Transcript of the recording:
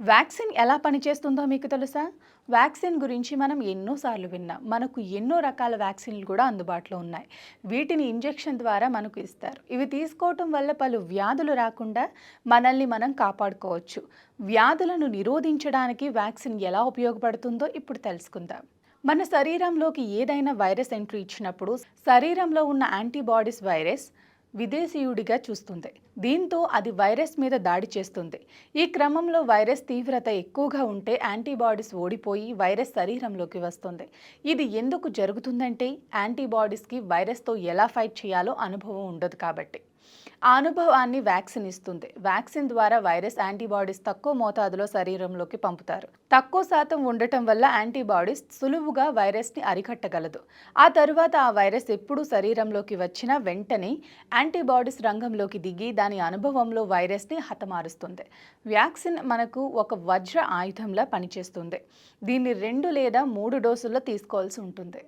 Vaccine ఎలా పనిచేస్తుందో మీకు తెలుసా? వ్యాక్సిన్ గురించి మనం ఎన్నోసార్లు విన్నాం. మనకు ఎన్నో రకాల వ్యాక్సిన్‌లు కూడా అందుబాటులో ఉన్నాయి. వీటిని ఇంజెక్షన్ ద్వారా మనకు ఇస్తారు. ఇవి తీసుకోవటం వల్ల పలు వ్యాధులు రాకుండా మనల్ని మనం కాపాడుకోవచ్చు. వ్యాధులను నిరోధించడానికి వ్యాక్సిన్ ఎలా ఉపయోగపడుతుందో ఇప్పుడు తెలుసుకుందాం. మన శరీరంలోకి ఏదైనా వైరస్ ఎంట్రీ ఇచ్చినప్పుడు శరీరంలో ఉన్న యాంటీబాడీస్ వైరస్ విదేశీయుడిగా చూస్తుంది. దీంతో అది వైరస్ మీద దాడి చేస్తుంది. ఈ క్రమంలో వైరస్ తీవ్రత ఎక్కువగా ఉంటే యాంటీబాడీస్ ఓడిపోయి వైరస్ శరీరంలోకి వస్తుంది. ఇది ఎందుకు జరుగుతుందంటే యాంటీబాడీస్కి వైరస్తో ఎలా ఫైట్ చేయాలో అనుభవం ఉండదు కాబట్టి. ఆ అనుభవాన్ని వ్యాక్సిన్ ఇస్తుంది. వ్యాక్సిన్ ద్వారా వైరస్ యాంటీబాడీస్ తక్కువ మోతాదులో శరీరంలోకి పంపుతారు. తక్కువ శాతం ఉండటం వల్ల యాంటీబాడీస్ సులువుగా వైరస్ని అరికట్టగలదు. ఆ తరువాత ఆ వైరస్ ఎప్పుడు శరీరంలోకి వచ్చినా వెంటనే యాంటీబాడీస్ రంగంలోకి దిగి దాని అనుభవంలో వైరస్ని హతమారుస్తుంది. వ్యాక్సిన్ మనకు ఒక వజ్ర ఆయుధంలా పనిచేస్తుంది. దీన్ని 2 లేదా 3 డోసుల్లో తీసుకోవాల్సి ఉంటుంది.